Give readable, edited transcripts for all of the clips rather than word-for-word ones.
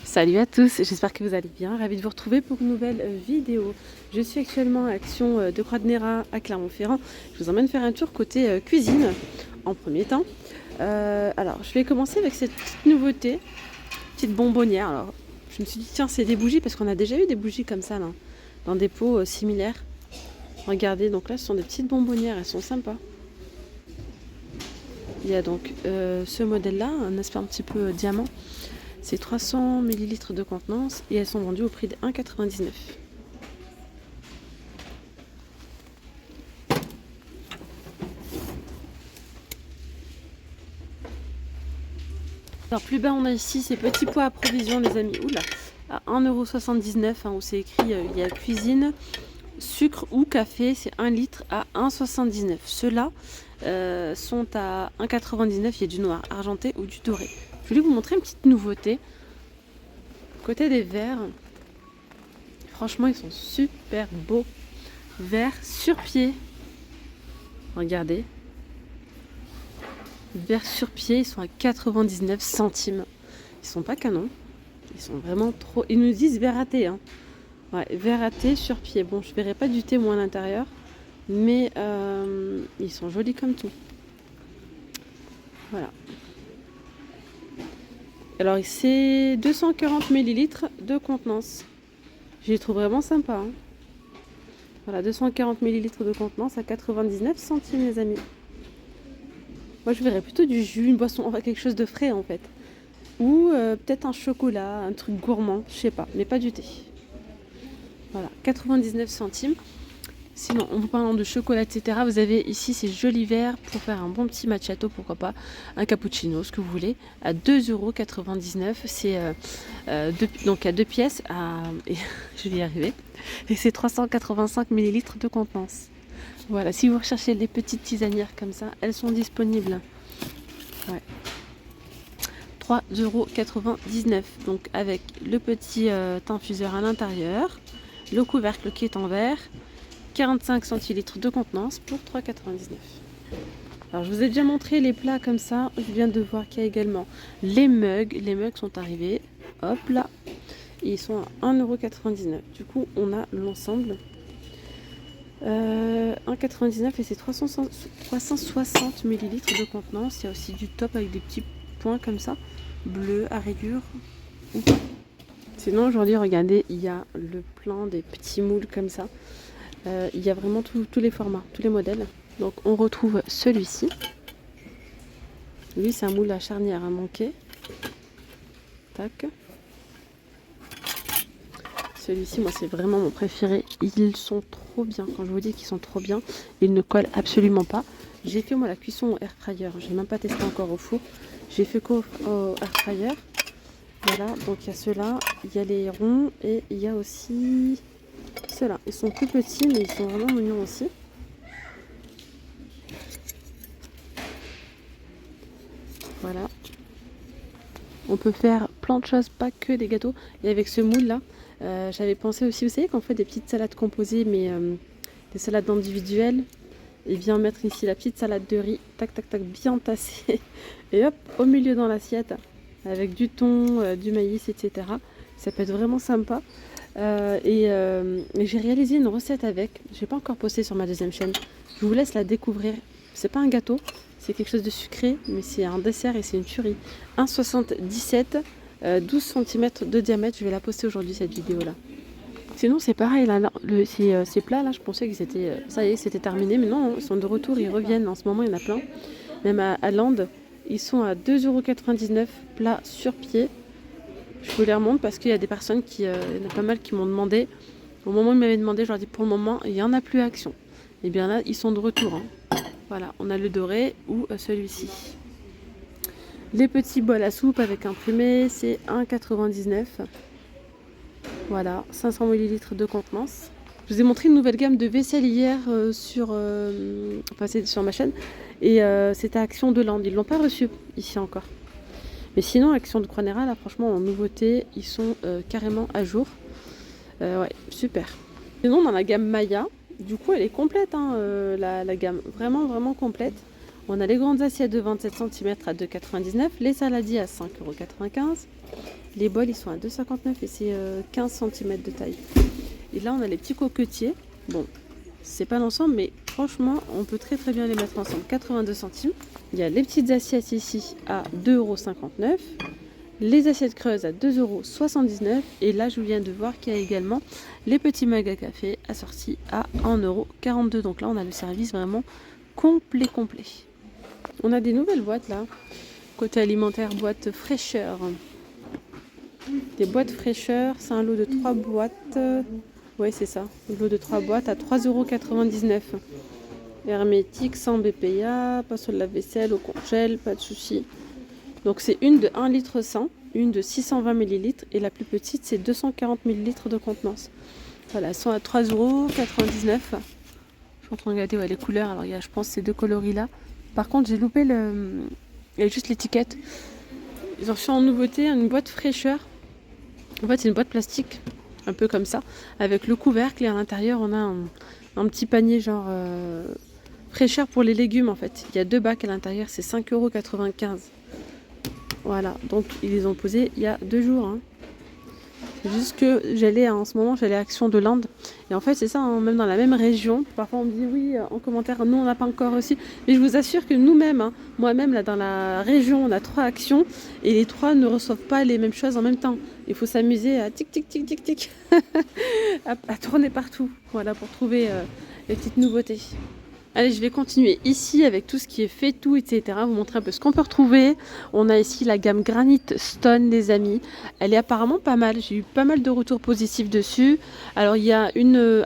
Salut à tous, j'espère que vous allez bien. Ravie de vous retrouver pour une nouvelle vidéo. Je suis actuellement à Action de Croix-de-Néra à Clermont-Ferrand. Je vous emmène faire un tour côté cuisine en premier temps. Alors, je vais commencer avec cette petite nouveauté, petite bonbonnière. Alors, je me suis dit, tiens, c'est des bougies parce qu'on a déjà eu des bougies comme ça là, dans des pots similaires. Regardez, donc là, ce sont des petites bonbonnières, elles sont sympas. Il y a donc ce modèle-là, un aspect un petit peu diamant. C'est 300 ml de contenance et elles sont vendues au prix de 1,99 €. Alors plus bas on a ici ces petits pots à provision les amis, oula, à 1,79 € hein, où c'est écrit il y a cuisine, sucre ou café, c'est 1 litre à 1,79 €. Ceux-là sont à 1,99 €, il y a du noir argenté ou du doré. Je voulais vous montrer une petite nouveauté. Côté des verres, franchement ils sont super beaux. Verres sur pied. Regardez. Verres sur pied, ils sont à 99 centimes. Ils sont pas canons. Ils sont vraiment trop... Ils nous disent verre à thé. Hein. Ouais, verre à thé sur pied. Bon, je verrai pas du thé moi à l'intérieur. Mais ils sont jolis comme tout. Voilà. Alors, c'est 240 ml de contenance. Je les trouve vraiment sympa. Hein. Voilà, 240 ml de contenance à 99 centimes, les amis. Moi, je verrais plutôt du jus, une boisson, enfin quelque chose de frais en fait. Ou peut-être un chocolat, un truc gourmand, je sais pas, mais pas du thé. Voilà, 99 centimes. Sinon, en vous parlant de chocolat, etc., vous avez ici ces jolis verres pour faire un bon petit macchiato, pourquoi pas, un cappuccino, ce que vous voulez, à 2,99 €. C'est donc à 2 pièces, et, je vais y arriver, et c'est 385 ml de contenance. Voilà, si vous recherchez des petites tisanières comme ça, elles sont disponibles. Ouais. 3,99 €, donc avec le petit infuseur à l'intérieur, le couvercle qui est en verre, 45 centilitres de contenance pour 3,99 €. Alors je vous ai déjà montré les plats comme ça, je viens de voir qu'il y a également les mugs. Les mugs sont arrivés, hop là, et ils sont à 1,99 €. Du coup on a l'ensemble. 1,99 € et c'est 360 ml de contenance. Il y a aussi du top avec des petits points comme ça, bleu à rayures. Sinon aujourd'hui regardez, il y a le plan des petits moules comme ça. Il y a vraiment tous les formats, tous les modèles. Donc on retrouve celui-ci. Lui c'est un moule à charnière à manquer. Tac. Celui-ci, moi, c'est vraiment mon préféré. Ils sont trop bien. Quand je vous dis qu'ils sont trop bien, ils ne collent absolument pas. J'ai fait, moi, la cuisson au air fryer. Je n'ai même pas testé encore au four. J'ai fait qu'au air fryer. Voilà, donc il y a ceux-là. Il y a les ronds et il y a aussi ceux-là. Ils sont plus petits, mais ils sont vraiment mignons aussi. Voilà. On peut faire plein de choses, pas que des gâteaux. Et avec ce moule-là, j'avais pensé aussi, vous savez qu'on fait des petites salades composées, mais des salades individuelles. Et bien mettre ici la petite salade de riz, tac tac tac, bien tassée. Et hop, au milieu dans l'assiette, avec du thon, du maïs, etc. Ça peut être vraiment sympa. Et j'ai réalisé une recette avec. Je n'ai pas encore posté sur ma deuxième chaîne. Je vous laisse la découvrir. C'est pas un gâteau, c'est quelque chose de sucré, mais c'est un dessert et c'est une tuerie. 1,77, 12 cm de diamètre. Je vais la poster aujourd'hui cette vidéo là. Sinon c'est pareil là, ces plats là, je pensais qu'ils étaient, ça y est, c'était terminé, mais non, ils sont de retour, ils reviennent. En ce moment il y en a plein. Même à Land, ils sont à 2,99 € plats sur pied. Je vous les remonte parce qu'il y a des personnes il y en a pas mal qui m'ont demandé. Au moment où ils m'avaient demandé, je leur dis pour le moment il n'y en a plus à Action. Et bien là ils sont de retour. Hein. Voilà, on a le doré ou celui-ci. Les petits bols à soupe avec imprimé, c'est 1,99 €. Voilà, 500 ml de contenance. Je vous ai montré une nouvelle gamme de vaisselle hier sur ma chaîne. Et c'était Action de Land. Ils ne l'ont pas reçu ici encore. Mais sinon, Action de Croix-de-Néra, là, franchement, en nouveauté, ils sont carrément à jour. Ouais, super. Sinon, dans la gamme Maya, du coup, elle est complète, hein, la gamme. Vraiment, vraiment complète. On a les grandes assiettes de 27 cm à 2,99 €, les saladiers à 5,95 €. Les bols, ils sont à 2,59 € et c'est 15 cm de taille. Et là, on a les petits coquetiers. Bon, c'est pas l'ensemble, mais franchement, on peut très très bien les mettre ensemble. 82 centimes. Il y a les petites assiettes ici à 2,59 €. Les assiettes creuses à 2,79 €. Et là, je viens de voir qu'il y a également les petits mugs à café assortis à 1,42 €. Donc là, on a le service vraiment complet. On a des nouvelles boîtes là. Côté alimentaire, boîte fraîcheur. Des boîtes fraîcheur, c'est un lot de 3 boîtes. Oui, c'est ça. Un lot de 3 boîtes à 3,99 €. Hermétique, sans BPA, pas sur le lave-vaisselle, au congèle, pas de souci. Donc c'est une de 1,1 litre, une de 620 ml et la plus petite c'est 240 ml de contenance. Voilà, elles sont à 3,99 €. Je suis en train de regarder les couleurs. Alors il y a, je pense, ces deux coloris là. Par contre, j'ai loupé il y a juste l'étiquette. Ils ont reçu en nouveauté une boîte fraîcheur. En fait, c'est une boîte plastique, un peu comme ça, avec le couvercle et à l'intérieur, on a un petit panier genre fraîcheur pour les légumes en fait. Il y a 2 bacs à l'intérieur, c'est 5,95 €. Voilà, donc ils les ont posés il y a 2 jours. Hein. C'est juste que en ce moment, j'allais à Action de l'Inde. Et en fait, c'est ça, hein, même dans la même région. Parfois, on me dit oui, en commentaire, nous, on n'a pas encore reçu. Mais je vous assure que nous-mêmes, hein, moi-même, là, dans la région, on a 3 actions. Et les 3 ne reçoivent pas les mêmes choses en même temps. Il faut s'amuser à tic, tic, tic, tic, tic. à tourner partout. Voilà, pour trouver les petites nouveautés. Allez, je vais continuer ici avec tout ce qui est fait tout, etc. Vous montrer un peu ce qu'on peut retrouver. On a ici la gamme Granite Stone, les amis. Elle est apparemment pas mal. J'ai eu pas mal de retours positifs dessus. Alors, il y a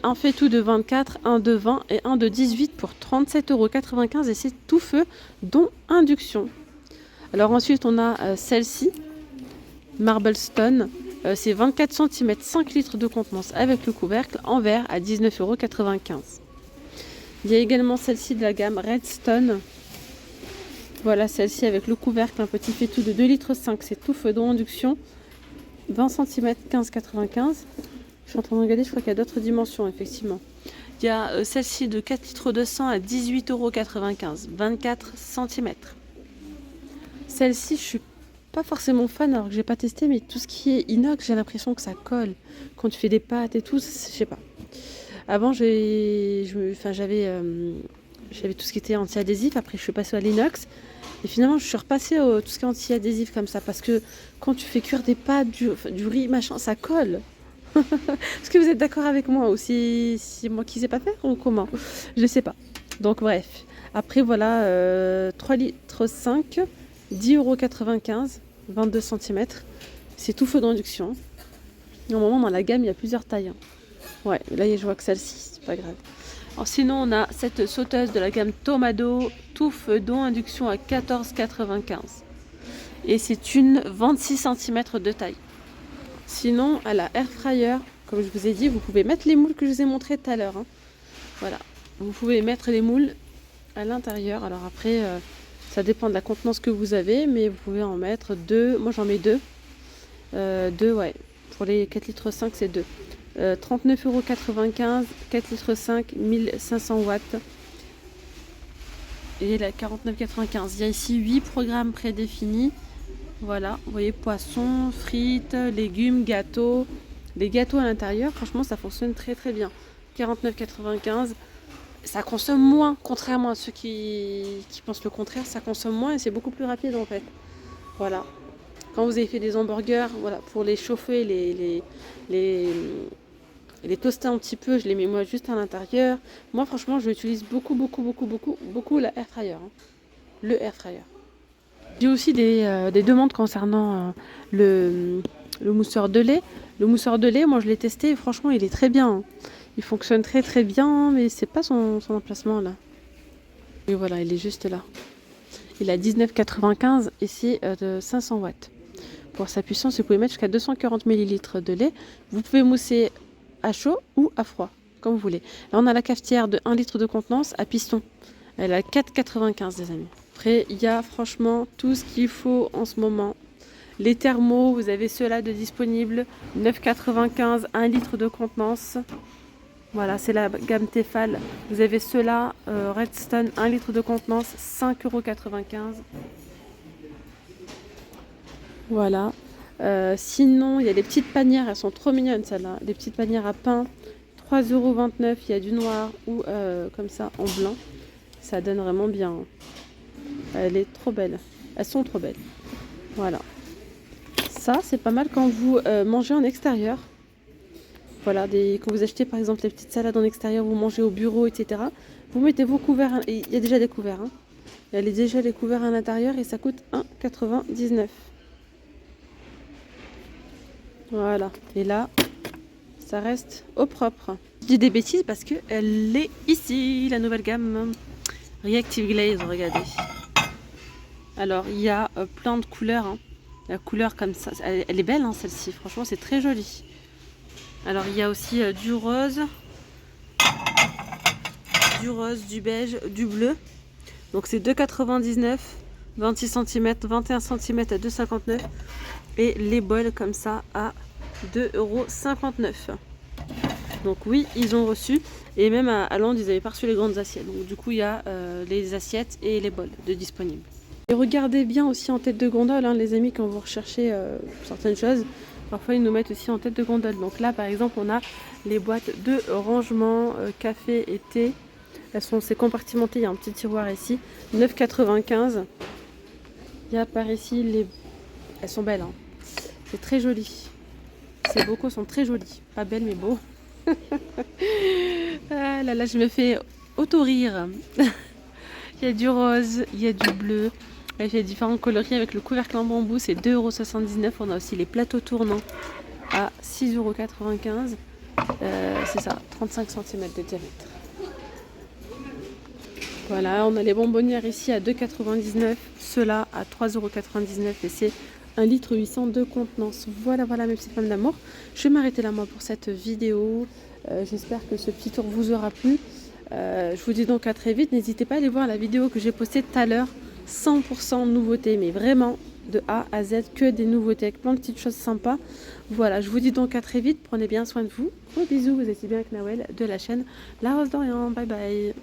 un fait tout de 24, un de 20 et un de 18 pour 37,95 € et c'est tout feu, dont induction. Alors ensuite, on a celle-ci, Marble Stone. C'est 24 cm, 5 litres de contenance avec le couvercle en verre à 19,95 €. Il y a également celle-ci de la gamme Redstone. Voilà, celle-ci avec le couvercle, un petit fait-tout de 2,5 litres, c'est tout feu d'induction. 20 cm, 15,95 €. Je suis en train de regarder, je crois qu'il y a d'autres dimensions, effectivement. Il y a celle-ci de 4 litres de sang à 18,95 €, 24 cm. Celle-ci, je suis pas forcément fan, alors que j'ai pas testé, mais tout ce qui est inox, j'ai l'impression que ça colle. Quand tu fais des pâtes et tout, je sais pas. Avant, j'avais tout ce qui était anti-adhésif. Après, je suis passée à l'inox. Et finalement, je suis repassée au tout ce qui est anti-adhésif comme ça. Parce que quand tu fais cuire des pâtes, du riz, machin, ça colle. Est-ce que vous êtes d'accord avec moi? Ou si moi qui sais pas faire ou comment? Je sais pas. Donc bref. Après, voilà, 3,5 litres, 10,95 €, 22 cm. C'est tout feu d'induction. Normalement, dans la gamme, il y a plusieurs tailles. Hein. Ouais, là je vois que celle-ci, c'est pas grave. Alors, sinon, on a cette sauteuse de la gamme Tomado, tout feu dont induction à 14,95 €. Et c'est une 26 cm de taille. Sinon, à la air fryer, comme je vous ai dit, vous pouvez mettre les moules que je vous ai montré tout à l'heure. Hein. Voilà, vous pouvez mettre les moules à l'intérieur. Alors après, ça dépend de la contenance que vous avez, mais vous pouvez en mettre 2. Moi, j'en mets 2. 2, ouais. Pour les 4,5 litres, c'est 2. 39,95 €, 4 litres 5, 1500 watts. Et la 49,95 €. Il y a ici 8 programmes prédéfinis. Voilà, vous voyez, poisson, frites, légumes, gâteaux. Les gâteaux à l'intérieur, franchement, ça fonctionne très très bien. 49,95 €. Ça consomme moins, contrairement à ceux qui pensent le contraire. Ça consomme moins et c'est beaucoup plus rapide en fait. Voilà. Quand vous avez fait des hamburgers, voilà, pour les chauffer, les toaster un petit peu, je les mets moi juste à l'intérieur. Moi franchement, je l'utilise beaucoup la air fryer. Hein. Le air fryer. J'ai aussi des demandes concernant le mousseur de lait. Le mousseur de lait, moi je l'ai testé et franchement, il est très bien. Hein. Il fonctionne très très bien, mais c'est pas son emplacement là. Et voilà, il est juste là. Il a 19,95 € et c'est de 500 watts. Pour sa puissance, vous pouvez mettre jusqu'à 240 ml de lait. Vous pouvez mousser à chaud ou à froid, comme vous voulez. Là, on a la cafetière de 1 litre de contenance à piston. Elle a 4,95 € les amis. Après, il y a franchement tout ce qu'il faut en ce moment. Les thermos, vous avez ceux-là de disponibles. 9,95 €, 1 litre de contenance. Voilà, c'est la gamme Tefal. Vous avez ceux-là, Redstone, 1 litre de contenance, 5,95 €. Voilà. Sinon, il y a les petites panières, elles sont trop mignonnes celles-là. Les petites panières à pain, 3,29 €. Il y a du noir ou comme ça en blanc. Ça donne vraiment bien. Elle est trop belle. Elles sont trop belles. Voilà. Ça, c'est pas mal quand vous mangez en extérieur. Voilà, quand vous achetez par exemple les petites salades en extérieur, vous mangez au bureau, etc. Vous mettez vos couverts. Il y a déjà des couverts. Hein. Il y a déjà les couverts à l'intérieur et ça coûte 1,99 €. Voilà. Et là, ça reste au propre. Je dis des bêtises parce que elle est ici, la nouvelle gamme Reactive Glaze. Regardez. Alors, il y a plein de couleurs. Hein. La couleur comme ça, elle est belle, hein, celle-ci. Franchement, c'est très joli. Alors, il y a aussi du rose, du beige, du bleu. Donc, c'est 2,99 €, 26 cm, 21 cm à 2,59 €. Et les bols comme ça à 2,59 €. Donc, oui, ils ont reçu. Et même à Londres, ils n'avaient pas reçu les grandes assiettes. Donc, du coup, il y a les assiettes et les bols de disponibles. Et regardez bien aussi en tête de gondole, hein, les amis, quand vous recherchez certaines choses. Parfois, ils nous mettent aussi en tête de gondole. Donc là, par exemple, on a les boîtes de rangement café et thé. C'est compartimenté, il y a un petit tiroir ici. 9,95 €. Il y a par ici, elles sont belles. Hein. C'est très joli. Ces bocaux sont très jolis. Pas belles, mais beaux. Ah là là, je me fais auto-rire. Il y a du rose, il y a du bleu. Il y a différents coloris avec le couvercle en bambou, c'est 2,79 €. On a aussi les plateaux tournants à 6,95 €. C'est ça, 35 cm de diamètre. Voilà, on a les bonbonnières ici à 2,99 €. Ceux-là à 3,99 € et c'est 1,8 litre de contenance. Voilà, voilà mes petites femmes d'amour. Je vais m'arrêter là moi pour cette vidéo. J'espère que ce petit tour vous aura plu. Je vous dis donc à très vite. N'hésitez pas à aller voir la vidéo que j'ai postée tout à l'heure. 100% nouveautés, mais vraiment de A à Z, que des nouveautés avec plein de petites choses sympas. Voilà, je vous dis donc à très vite. Prenez bien soin de vous. Gros bisous, vous étiez bien avec Nawel de la chaîne La Rose d'Orient. Bye bye.